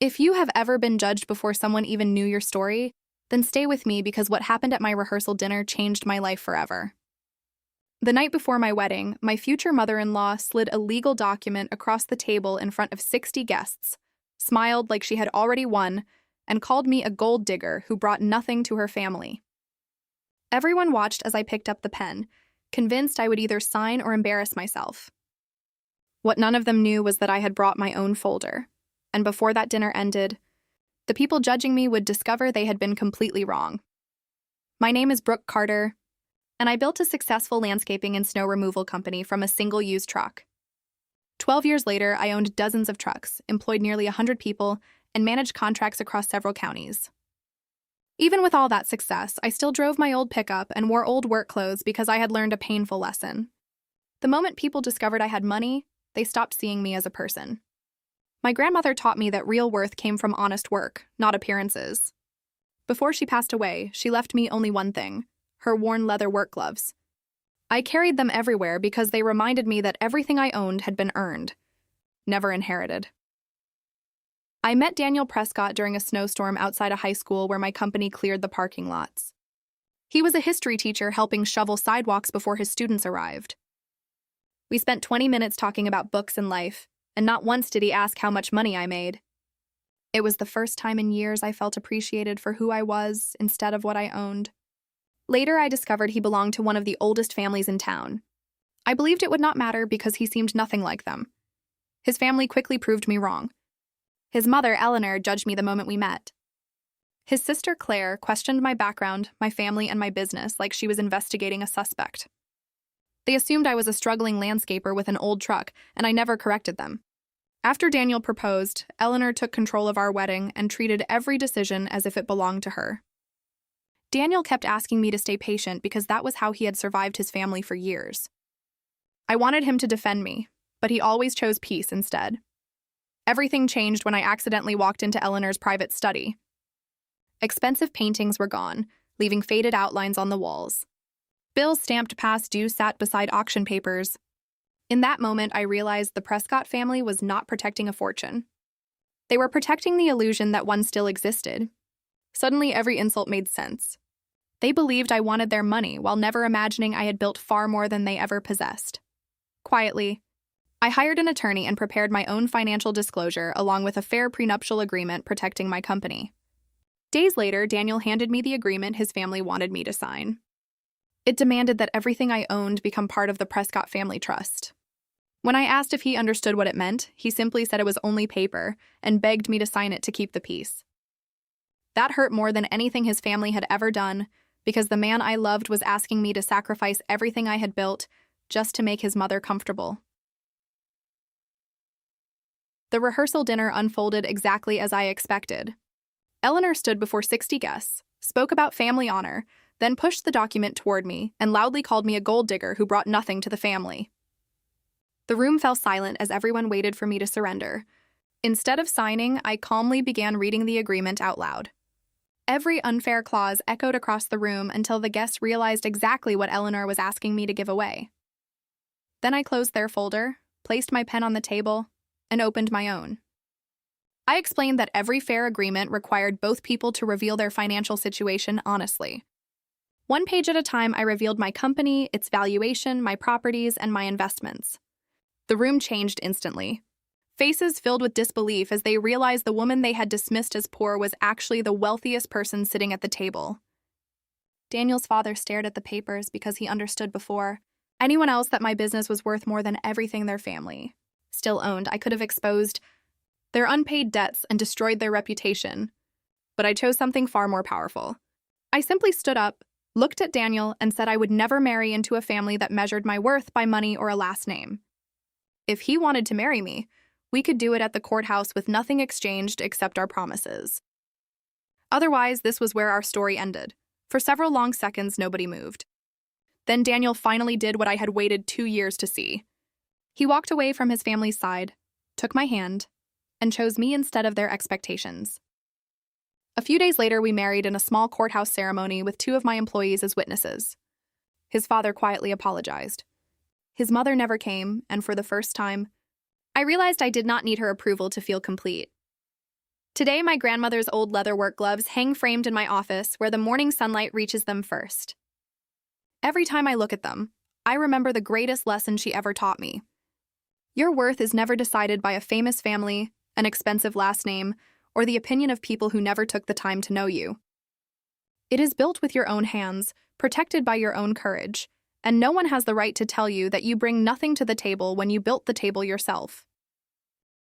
If you have ever been judged before someone even knew your story, then stay with me because what happened at my rehearsal dinner changed my life forever. The night before my wedding, my future mother-in-law slid a legal document across the table in front of 60 guests, smiled like she had already won, and called me a gold digger who brought nothing to her family. Everyone watched as I picked up the pen, convinced I would either sign or embarrass myself. What none of them knew was that I had brought my own folder, and before that dinner ended, the people judging me would discover they had been completely wrong. My name is Brooke Carter, and I built a successful landscaping and snow removal company from a single-use truck. 12 years later, I owned dozens of trucks, employed nearly 100 people, and managed contracts across several counties. Even with all that success, I still drove my old pickup and wore old work clothes because I had learned a painful lesson. The moment people discovered I had money, they stopped seeing me as a person. My grandmother taught me that real worth came from honest work, not appearances. Before she passed away, she left me only one thing: her worn leather work gloves. I carried them everywhere because they reminded me that everything I owned had been earned, never inherited. I met Daniel Prescott during a snowstorm outside a high school where my company cleared the parking lots. He was a history teacher helping shovel sidewalks before his students arrived. We spent 20 minutes talking about books and life, and not once did he ask how much money I made. It was the first time in years I felt appreciated for who I was instead of what I owned. Later, I discovered he belonged to one of the oldest families in town. I believed it would not matter because he seemed nothing like them. His family quickly proved me wrong. His mother, Eleanor, judged me the moment we met. His sister, Claire, questioned my background, my family, and my business like she was investigating a suspect. They assumed I was a struggling landscaper with an old truck, and I never corrected them. After Daniel proposed, Eleanor took control of our wedding and treated every decision as if it belonged to her. Daniel kept asking me to stay patient because that was how he had survived his family for years. I wanted him to defend me, but he always chose peace instead. Everything changed when I accidentally walked into Eleanor's private study. Expensive paintings were gone, leaving faded outlines on the walls. Bills stamped past due sat beside auction papers. In that moment, I realized the Prescott family was not protecting a fortune. They were protecting the illusion that one still existed. Suddenly, every insult made sense. They believed I wanted their money while never imagining I had built far more than they ever possessed. Quietly, I hired an attorney and prepared my own financial disclosure along with a fair prenuptial agreement protecting my company. Days later, Daniel handed me the agreement his family wanted me to sign. It demanded that everything I owned become part of the Prescott family trust. When I asked if he understood what it meant, he simply said it was only paper and begged me to sign it to keep the peace. That hurt more than anything his family had ever done, because the man I loved was asking me to sacrifice everything I had built just to make his mother comfortable. The rehearsal dinner unfolded exactly as I expected. Eleanor stood before 60 guests, spoke about family honor, then pushed the document toward me and loudly called me a gold digger who brought nothing to the family. The room fell silent as everyone waited for me to surrender. Instead of signing, I calmly began reading the agreement out loud. Every unfair clause echoed across the room until the guests realized exactly what Eleanor was asking me to give away. Then I closed their folder, placed my pen on the table, and opened my own. I explained that every fair agreement required both people to reveal their financial situation honestly. One page at a time, I revealed my company, its valuation, my properties, and my investments. The room changed instantly. Faces filled with disbelief as they realized the woman they had dismissed as poor was actually the wealthiest person sitting at the table. Daniel's father stared at the papers because he understood before anyone else that my business was worth more than everything their family still owned. I could have exposed their unpaid debts and destroyed their reputation, but I chose something far more powerful. I simply stood up, looked at Daniel, and said I would never marry into a family that measured my worth by money or a last name. If he wanted to marry me, we could do it at the courthouse with nothing exchanged except our promises. Otherwise, this was where our story ended. For several long seconds, nobody moved. Then Daniel finally did what I had waited 2 years to see. He walked away from his family's side, took my hand, and chose me instead of their expectations. A few days later, we married in a small courthouse ceremony with 2 of my employees as witnesses. His father quietly apologized. His mother never came, and for the first time, I realized I did not need her approval to feel complete. Today, my grandmother's old leather work gloves hang framed in my office where the morning sunlight reaches them first. Every time I look at them, I remember the greatest lesson she ever taught me. Your worth is never decided by a famous family, an expensive last name, or the opinion of people who never took the time to know you. It is built with your own hands, protected by your own courage, and no one has the right to tell you that you bring nothing to the table when you built the table yourself.